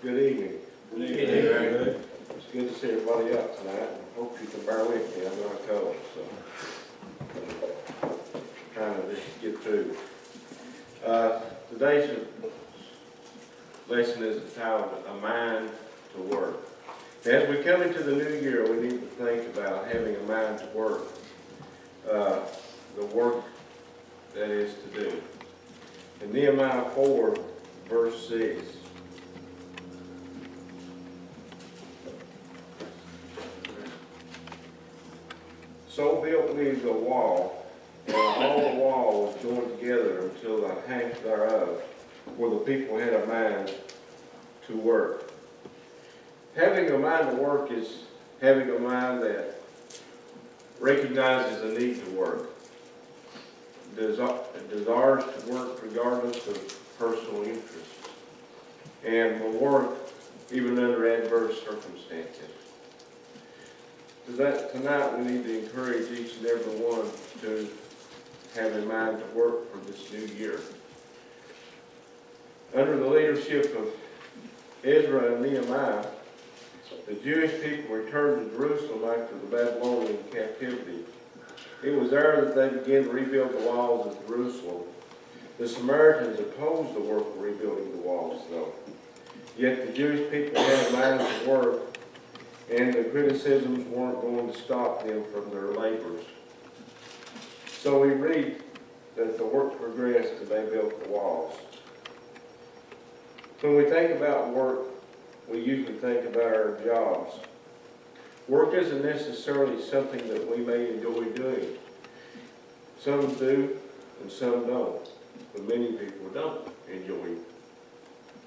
Good evening. Good evening. It's good to see everybody out tonight, and hope you can bear with me. I'm not cold, so trying to just get through. Today's lesson is entitled "A Mind to Work." As we come into the new year, we need to think about having a mind to work, the work that is to do. In Nehemiah 4, verse 6. So built we the wall, and all the wall was joined together until the half thereof, where the people had a mind to work. Having a mind to work is having a mind that recognizes the need to work, desires to work regardless of personal interests, and will work even under adverse circumstances. Tonight we need to encourage each and every one to have a mind to work for this new year. Under the leadership of Ezra and Nehemiah, the Jewish people returned to Jerusalem after the Babylonian captivity. It was there that they began to rebuild the walls of Jerusalem. The Samaritans opposed the work of rebuilding the walls, though. Yet the Jewish people had a mind to work, and the criticisms weren't going to stop them from their labors. So we read that the work progressed and they built the walls. When we think about work, we usually think about our jobs. Work isn't necessarily something that we may enjoy doing. Some do and some don't, but many people don't enjoy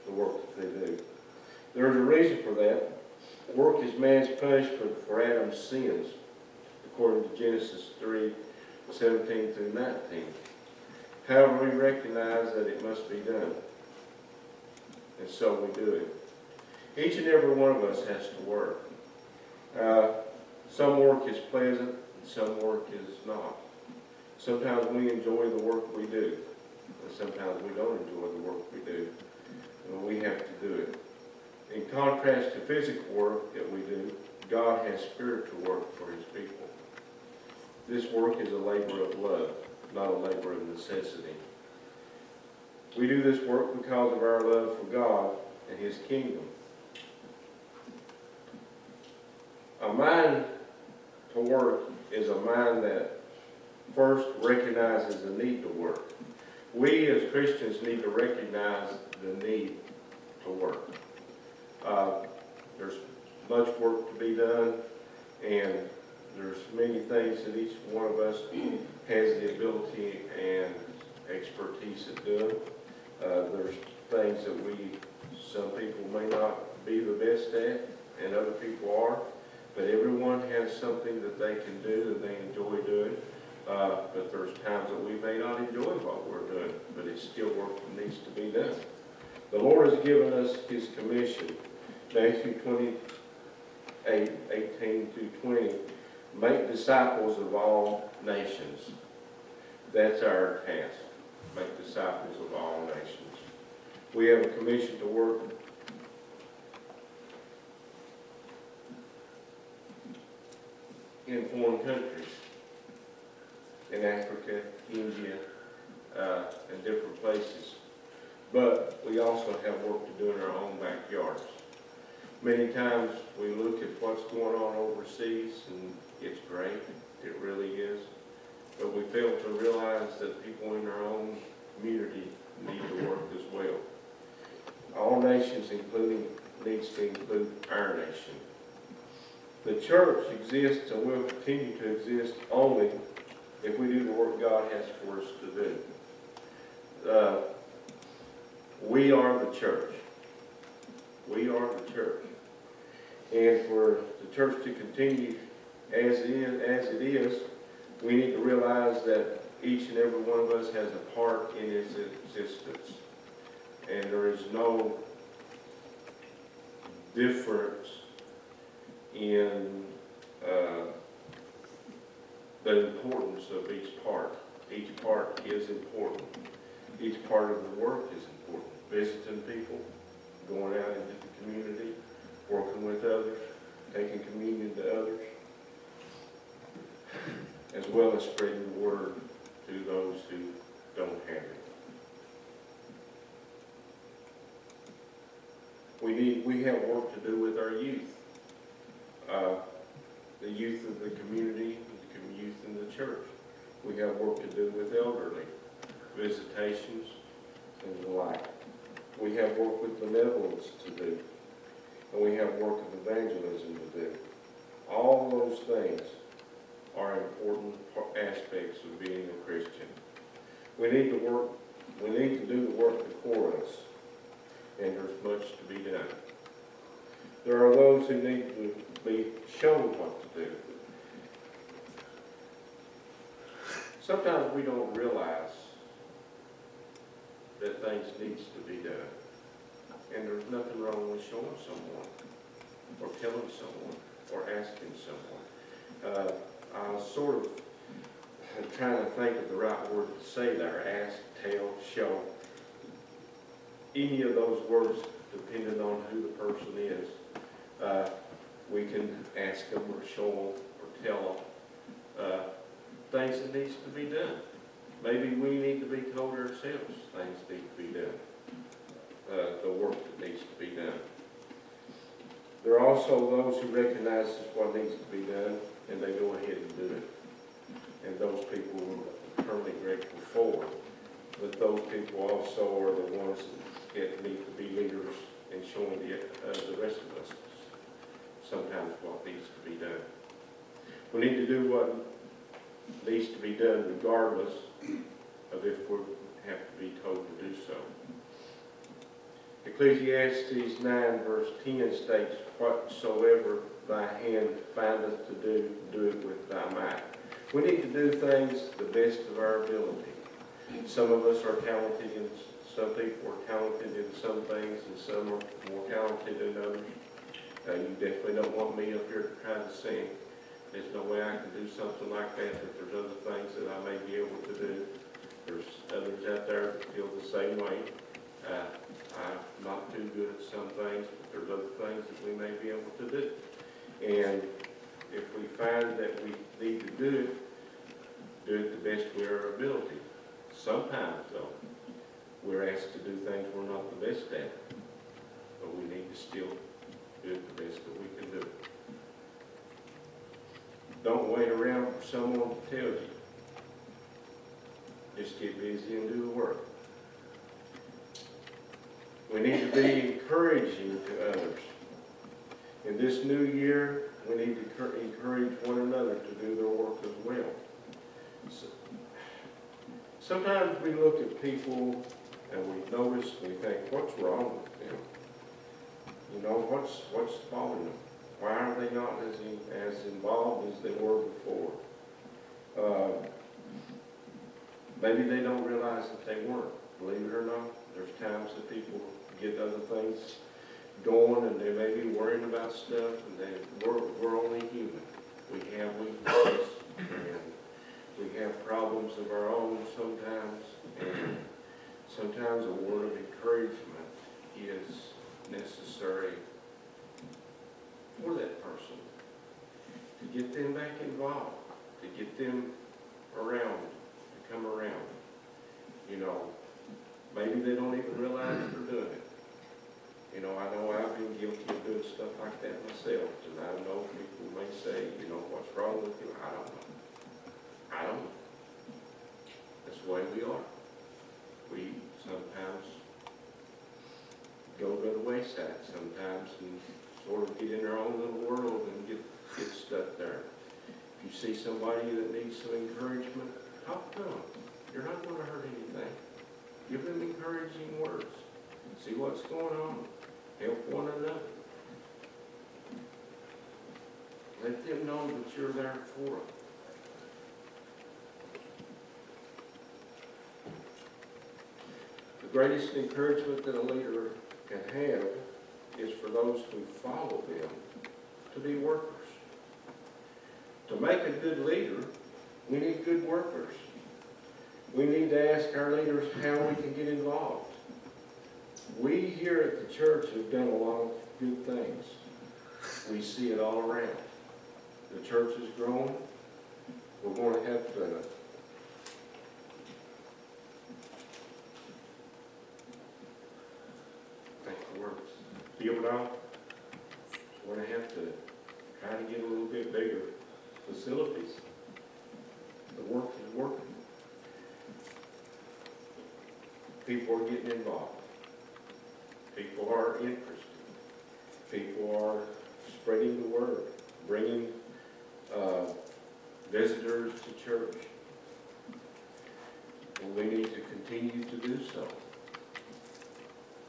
the work that they do. There's a reason for that. Work is man's punishment for Adam's sins, according to Genesis 3:17 through 19. However, we recognize that it must be done, and so we do it. Each and every one of us has to work. Some work is pleasant, and some work is not. Sometimes we enjoy the work we do, and sometimes we don't enjoy the work we do, and we have to do it. In contrast to physical work that we do, God has spiritual work for His people. This work is a labor of love, not a labor of necessity. We do this work because of our love for God and His kingdom. A mind to work is a mind that first recognizes the need to work. We as Christians need to recognize the need to work. There's much work to be done, and there's many things that each one of us has the ability and expertise at doing. There's things that some people may not be the best at, and other people are, but everyone has something that they can do that they enjoy doing. But there's times that we may not enjoy what we're doing, but it's still work that needs to be done. The Lord has given us His commission. Matthew 28:18-20, make disciples of all nations. That's our task, make disciples of all nations. We have a commission to work in foreign countries, in Africa, India, and different places. But we also have work to do in our own backyards. Many times we look at what's going on overseas, and it's great, it really is. But we fail to realize that people in our own community need to work as well. All nations needs to include our nation. The church exists and will continue to exist only if we do the work God has for us to do. We are the church. We are the church. And for the church to continue as it is, we need to realize that each and every one of us has a part in its existence. And there is no difference in the importance of each part. Each part is important. Each part of the work is important. Visiting people, going out into the community, working with others, taking communion to others, as well as spreading the word to those who don't have it. We have work to do with our youth, the youth of the community, the youth in the church. We have work to do with elderly, visitations, and the like. We have work with benevolence to do, and we have work of evangelism to do. All those things are important aspects of being a Christian. We need to do the work before us, and there's much to be done. There are those who need to be shown what to do. Sometimes we don't realize that things needs to be done. And there's nothing wrong with showing someone, or telling someone, or asking someone. I was sort of trying to think of the right word to say there: ask, tell, show. Any of those words, depending on who the person is, we can ask them or show them or tell them things that needs to be done. Maybe we need to be told ourselves things need to be done, the work that needs to be done. There are also those who recognize what needs to be done, and they go ahead and do it. And those people we're eternally grateful for. But those people also are the ones that need to be leaders in showing the rest of us sometimes what needs to be done. We need to do what needs to be done regardless of if we have to be told to do so. Ecclesiastes 9 verse 10 states, "Whatsoever thy hand findeth to do, do it with thy might." We need to do things the best of our ability. Some of us are talented in some people are talented in some things, and some are more talented than others. You definitely don't want me up here to try to sing. There's no way I can do something like that, but there's other things that I may be able to do. There's others out there that feel the same way. I'm not too good at some things, but there's other things that we may be able to do. And if we find that we need to do it the best of our ability. Sometimes, though, we're asked to do things we're not the best at, but we need to still do it the best that we can do. Don't wait around for someone to tell you. Just get busy and do the work. We need to be encouraging to others. In this new year, we need to encourage one another to do their work as well. Sometimes we look at people and we notice, we think, what's wrong with them? You know, what's bothering them? Why are they not as involved as they were before? Maybe they don't realize that they weren't. Believe it or not, there's times that people get other things going and they may be worrying about stuff, and we're only human. We have weaknesses, and we have problems of our own sometimes, and sometimes a word of encouragement is necessary for that person, to get them back involved, to get them around, to come around. You know, maybe they don't even realize they're doing it. You know I've been guilty of doing stuff like that myself, and I know people may say, you know, what's wrong with you? I don't know. That's the way we are. We sometimes go to the wayside sometimes and sort of get in our own little world and get stuck there. If you see somebody that needs some encouragement, talk to them. You're not going to hurt anything. Give them encouraging words. See what's going on. Help one another. Let them know that you're there for them. The greatest encouragement that a leader can have is for those who follow them to be workers. To make a good leader, we need good workers. We need to ask our leaders how we can get involved. We here at the church have done a lot of good things. We see it all around. The church is growing. We're going to have to build out. We're going to have to try to get a little bit bigger facilities. The work is working. People are getting involved. People are interested. People are spreading the word, bringing visitors to church. And we need to continue to do so.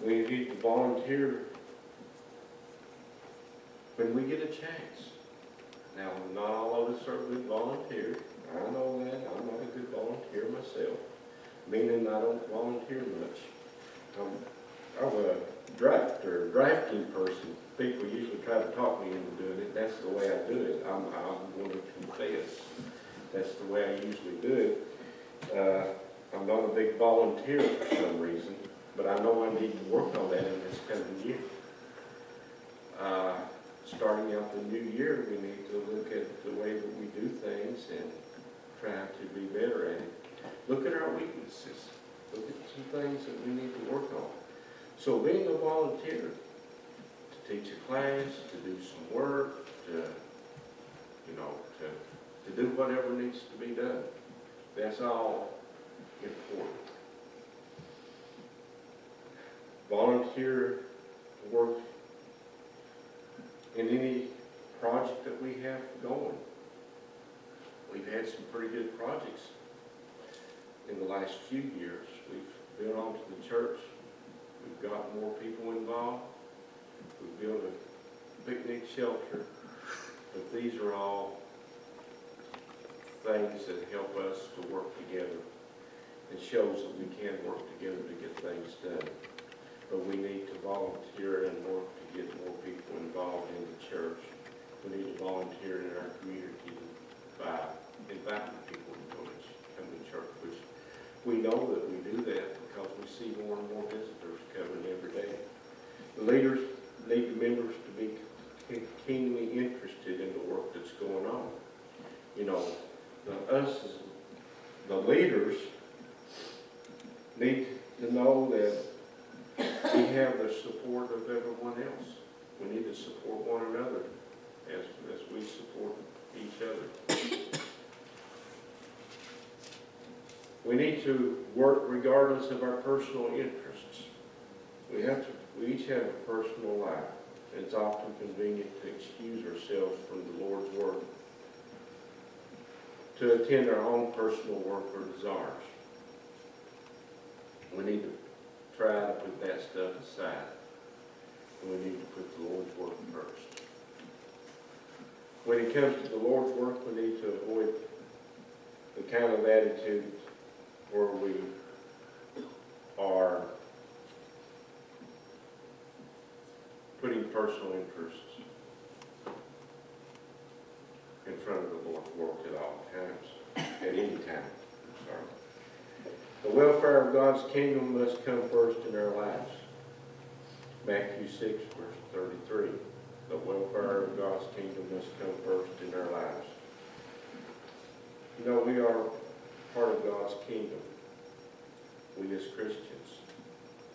We need to volunteer when we get a chance. Now, not all of us are good volunteers. I know that. I'm not a good volunteer myself, meaning I don't volunteer much. I'm a drafting person. People usually try to talk me into doing it. That's the way I do it. I'm going to confess. That's the way I usually do it. I'm not a big volunteer for some reason, but I know I need to work on that in this coming year. Starting out the new year, we need to look at the way that we do things and try to be better at it. Look at our weaknesses. Look at some things that we need to work on. So being a volunteer, to teach a class, to do some work, to do whatever needs to be done, that's all important. Volunteer work in any project that we have going. We've had some pretty good projects in the last few years. We've built onto the church. We've got more people involved. We've built a picnic shelter. But these are all things that help us to work together. It shows that we can work together to get things done. But we need to volunteer and work to get more people involved in the church. We need to volunteer in our community by inviting people to come to church, which we know that we do that because we see more and more visitors coming every day. The leaders need the members to be keenly interested in the work that's going on. Us as the leaders need to know that we have the support of everyone else. We need to support one another as we support each other. We need to work regardless of our personal interests. We each have a personal life. It's often convenient to excuse ourselves from the Lord's work, to attend our own personal work or desires. We need to try to put that stuff aside. And we need to put the Lord's work first. When it comes to the Lord's work, we need to avoid the kind of attitude where we are putting personal interests in front of the Lord's work at all times, at any time. The welfare of God's kingdom must come first in our lives. Matthew 6, verse 33. The welfare of God's kingdom must come first in our lives. We are part of God's kingdom. We as Christians,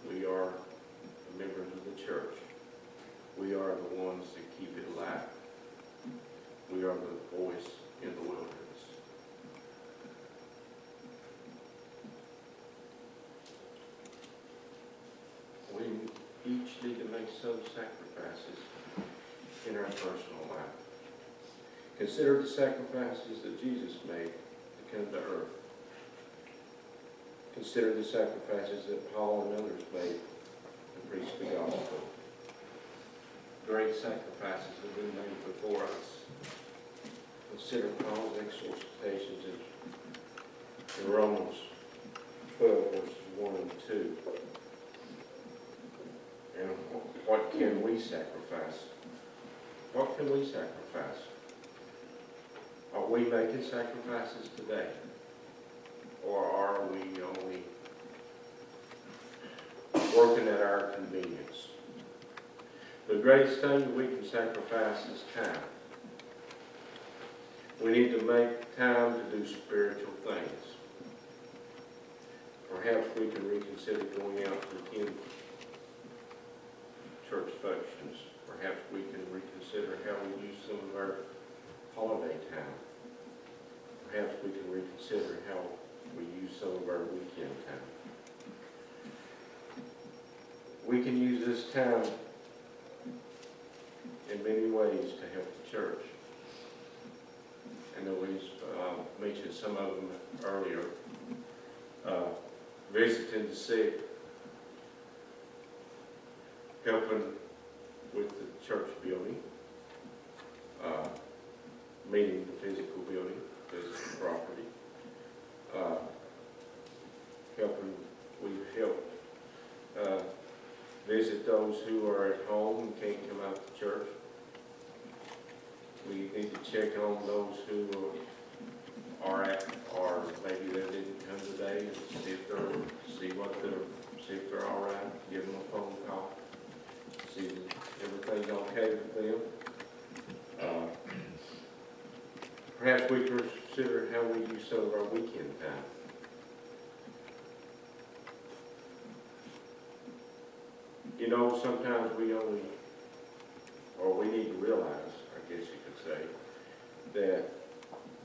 we are members of the church. We are the ones that keep it alive. We are the voice in the wilderness. We each need to make some sacrifices in our personal life. Consider the sacrifices that Jesus made to come to earth. Consider the sacrifices that Paul and others made to preach the gospel. Great sacrifices have been made before us. Consider Paul's exhortations in Romans 12, verses 1 and 2. And what can we sacrifice? What can we sacrifice? Are we making sacrifices today? Or are we only working working at our convenience. The greatest thing we can sacrifice is time. We need to make time to do spiritual things. Perhaps we can reconsider going out to attend church functions. Perhaps we can reconsider how we use some of our holiday time. Perhaps we can reconsider how we use some of our weekend time. We can use this time in many ways to help the church. I know we mentioned some of them earlier. Visiting the sick, helping with the church building, meaning the physical building, physical property, we've helped visit those who are at home and can't come out to church. We need to check on those who are at, or maybe they didn't come today, and see if they're all right, give them a phone call, see if everything's okay with them. Perhaps we consider how we use some of our weekend time. You know, sometimes we need to realize, I guess you could say, that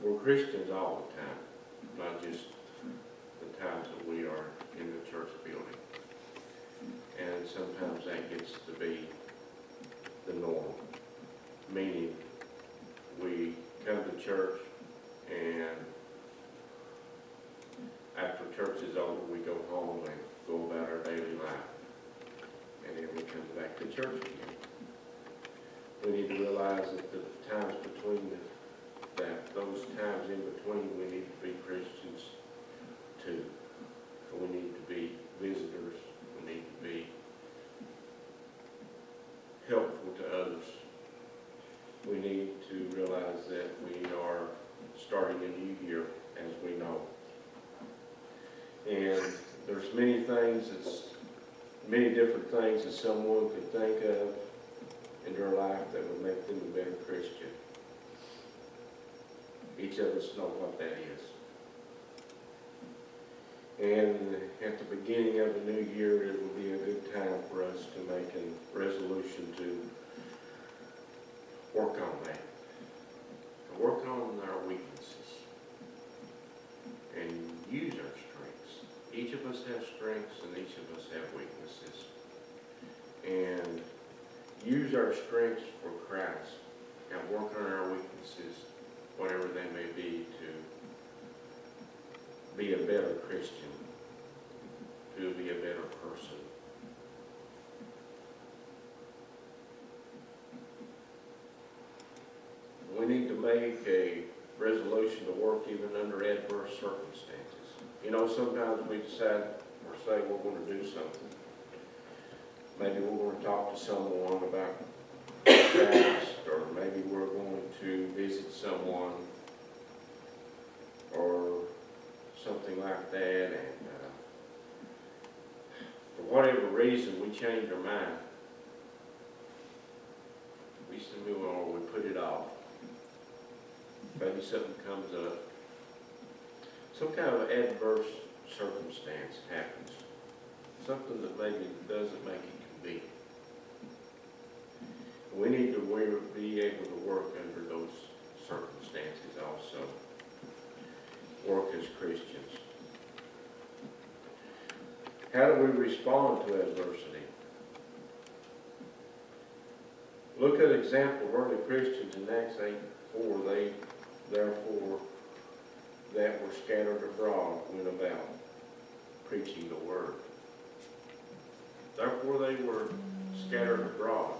we're Christians all the time, not just the times that we are in the church building. And sometimes that gets to be the norm, meaning we come to church and after church is over, we go home and go about our daily life. And then we come back to church again. We need to realize that the times between those times in between, we need to be Christians too. We need to be visitors. We need to be helpful to others. We need to realize that we are starting a new year, as we know. And there's many different things that someone could think of in their life that would make them a better Christian. Each of us know what that is. And at the beginning of the new year, it will be a good time for us to make a resolution to work on that. To work on our weaknesses and use our strengths. Each of us has strengths and each of us have weaknesses. And use our strengths for Christ and work on our weaknesses, whatever they may be, to be a better Christian, to be a better person. We need to make a resolution to work even under adverse circumstances. You know, sometimes we decide or say we're going to do something. Maybe we're going to talk to someone about Christ, or maybe we're going to visit someone, or something like that, and for whatever reason we change our mind. We put it off. Maybe something comes up. Some kind of adverse circumstance happens. Something that maybe doesn't make it convenient. We need to be able to work under those circumstances also. Work as Christians. How do we respond to adversity? Look at an example of early Christians in Acts 8:4. They, therefore, that were scattered abroad went about preaching the word. Therefore, they were scattered abroad.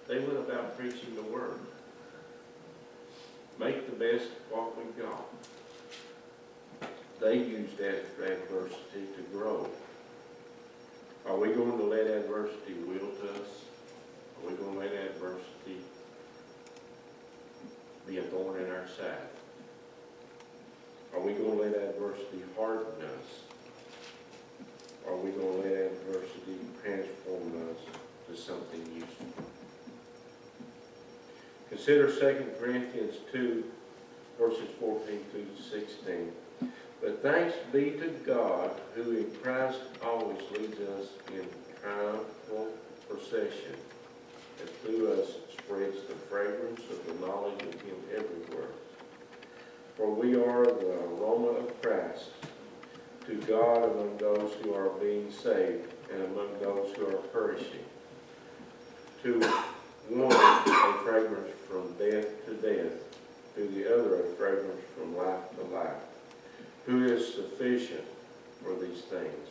They went about preaching the word. Make the best of what we've got. They used that adversity to grow. Are we going to let adversity will to us? Are we going to let adversity be a thorn in our side? Are we going to let adversity harden us? Are we going to let adversity Consider 2 Corinthians 2, verses 14 through 16. But thanks be to God, who in Christ always leads us in triumphal procession, and through us spreads the fragrance of the knowledge of Him everywhere. For we are the aroma of Christ to God among those who are being saved and among those who are perishing. To one a fragrance from death to death, to the other a fragrance from life to life. Who is sufficient for these things?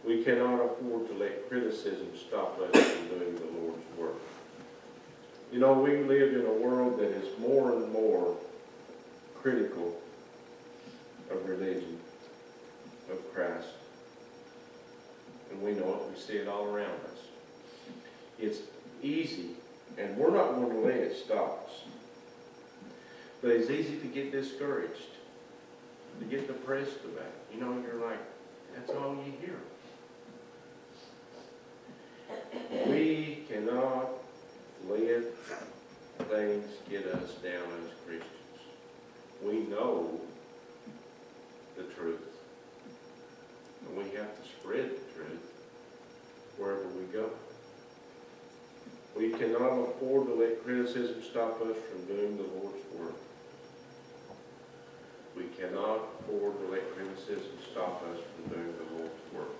We cannot afford to let criticism stop us from doing the Lord's work. You know, we live in a world that is more and more critical of religion, of Christ. And we know it, we see it all around us. It's easy, and we're not going to let it stop us. But it's easy to get discouraged, to get depressed about it. You know, you're like, that's all you hear. We cannot let things get us down as Christians. We know the truth, and we have to spread the truth wherever we go. We cannot afford to let criticism stop us from doing the Lord's work. We cannot afford to let criticism stop us from doing the Lord's work.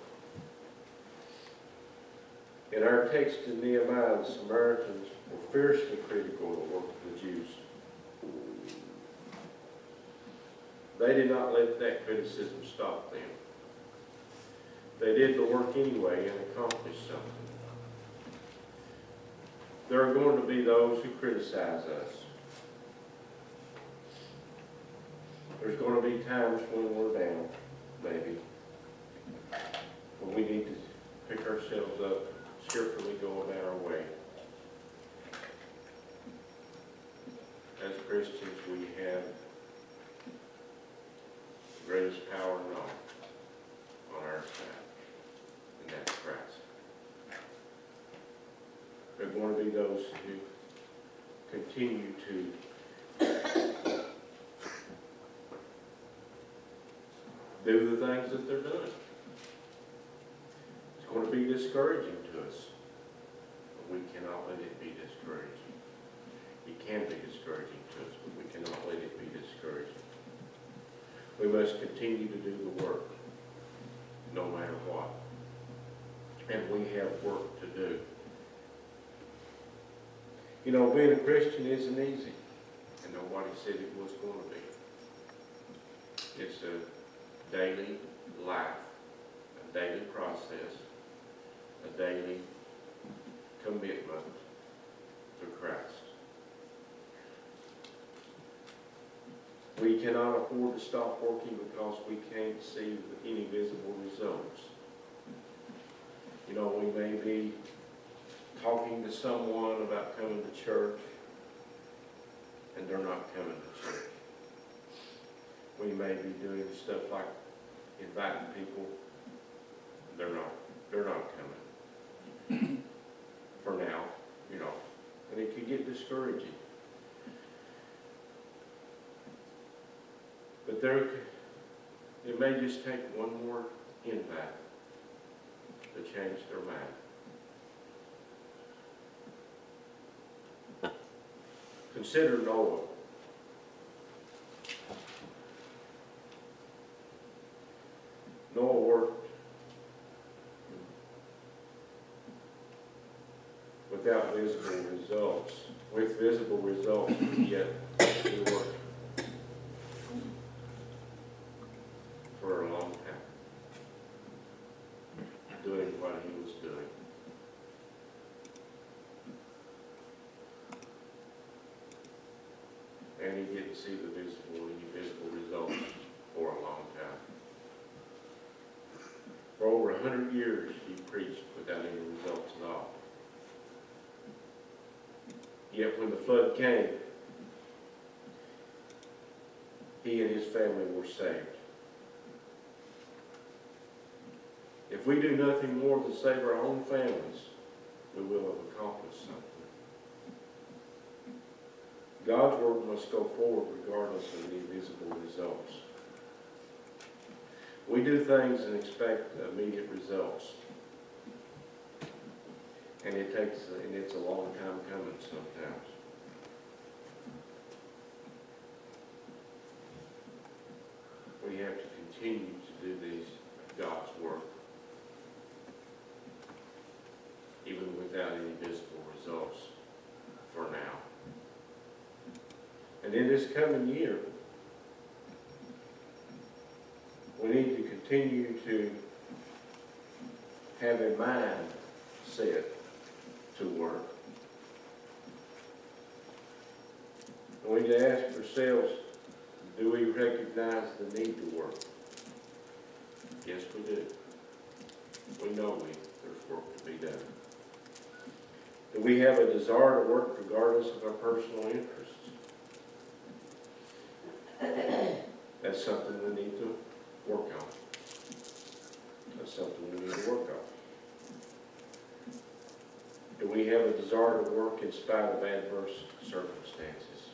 In our text in Nehemiah, the Samaritans were fiercely critical of the work of the Jews. They did not let that criticism stop them. They did the work anyway and accomplished something. There are going to be those who criticize us. There's going to be times when we're down, maybe, when we need to pick ourselves up, cheerfully go about our way. As Christians, we have the greatest power in all on our side, and that's Christ. There are going to be those who continue to do the things that they're doing. It's going to be discouraging to us, but we cannot let it be discouraging. It can be discouraging to us, but we cannot let it be discouraging. We must continue to do the work, no matter what. And we have work to do. You know, being a Christian isn't easy, and nobody said it was going to be. It's a daily life, a daily process, a daily commitment to Christ. We cannot afford to stop working because we can't see any visible results. You know, we may be talking to someone about coming to church, and they're not coming to church. We may be doing stuff like inviting people, and they're not coming. For now, you know, and it can get discouraging. But it may just take one more invite to change their mind. Consider Noah. Noah worked without visible results, with visible results, yet he worked for a long time, doing what he was doing. And he didn't see any visible results for a long time. For over 100 years, he preached without any results at all. Yet when the flood came, he and his family were saved. If we do nothing more to save our own families, we will have accomplished something. God's work must go forward regardless of the visible results. We do things and expect immediate results. And it's a long time coming sometimes. We have to continue to do God's work, even without any visible results for now. And in this coming year, we need to continue to have a mind set to work. And we need to ask ourselves, do we recognize the need to work? Yes, we do. We know there's work to be done. Do we have a desire to work regardless of our personal interests? That's something we need to work on. That's something we need to work on. Do we have a desire to work in spite of adverse circumstances?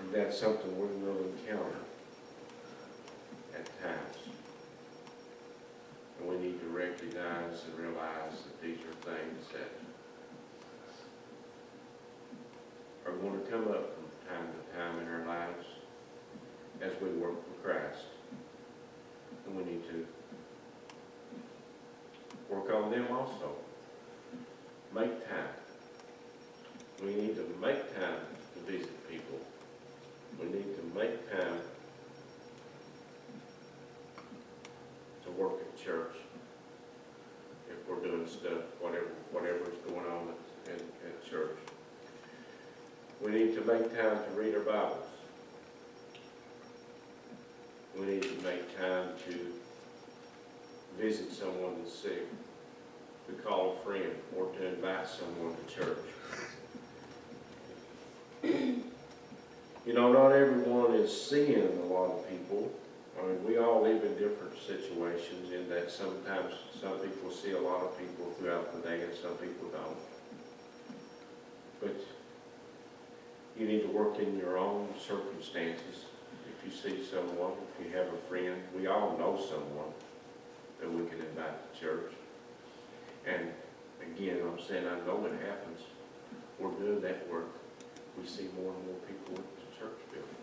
And that's something we will encounter at times. And we need to recognize and realize that these are things that are going to come up from time to time in our lives as we work for Christ. And we need to work on them also. Make time. We need to make time to visit people. We need to make time to work at church if we're doing stuff, whatever's going on at church. We need to make time to read our Bibles. We need to make time to visit someone that's sick, to call a friend, or to invite someone to church. You know, not everyone is seeing a lot of people. I mean, we all live in different situations in that sometimes some people see a lot of people throughout the day and some people don't. But you need to work in your own circumstances. If you see someone, if you have a friend, we all know someone that we can invite to church. And again, I'm saying I know it happens. We're doing that work. We see more and more people at the church building.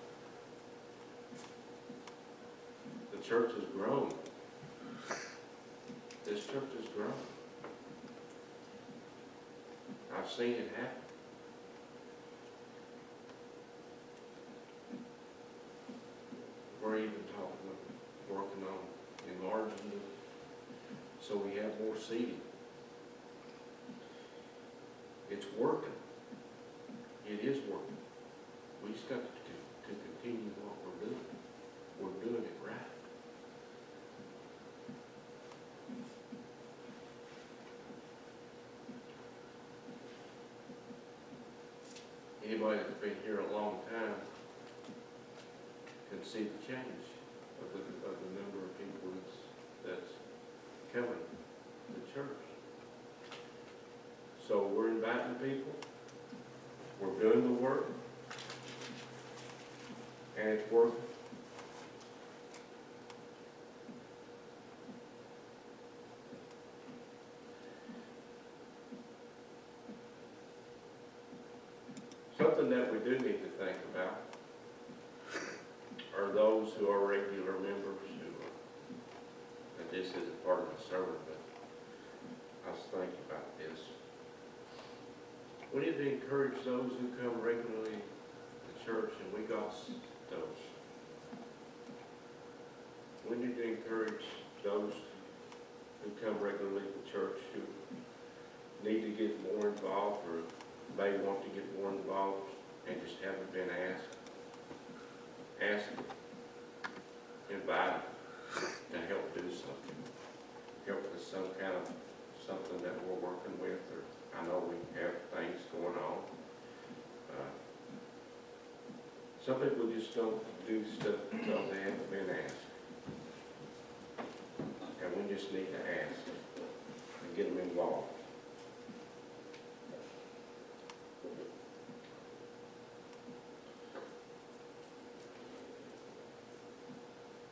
The church has grown. This church has grown. I've seen it happen. We're even working on enlarging it so we have more seating. It's working. It is working. We just got to continue what we're doing. We're doing it right. Anybody that's been here a long time can see the change of the number of people that's coming to church. So we're inviting people, we're doing the work, and it's working. Something that we do need to think about are those who are regular members who, and this isn't part of the sermon, but I was thinking about this. We need to encourage those who come regularly to church, and we got those. We need to encourage those who come regularly to church who need to get more involved or may want to get more involved and just haven't been asked. Ask them. Invite them to help do something. Help with some kind of something that we're working with, or I know we have things going on. Some people just don't do stuff because they haven't been asked. And we just need to ask and get them involved.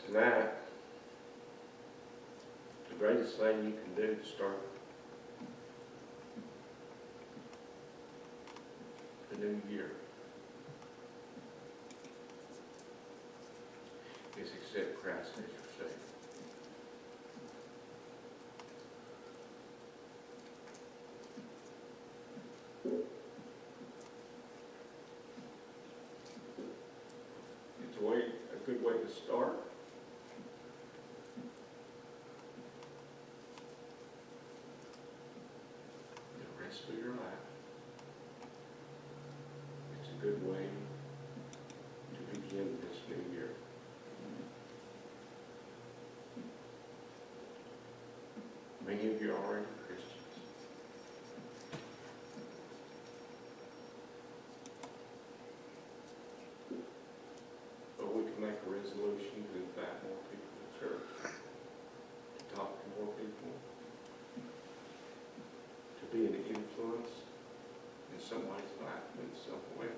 tonight, the greatest thing you can do to start the new year is accept Christ as your Savior. It's a good way to start. The rest of your life. It's a good way to begin this new year. Many of you are already Christians. But we can make a resolution to invite more people to church, to talk to more people, to be an influence in somebody's life in some way.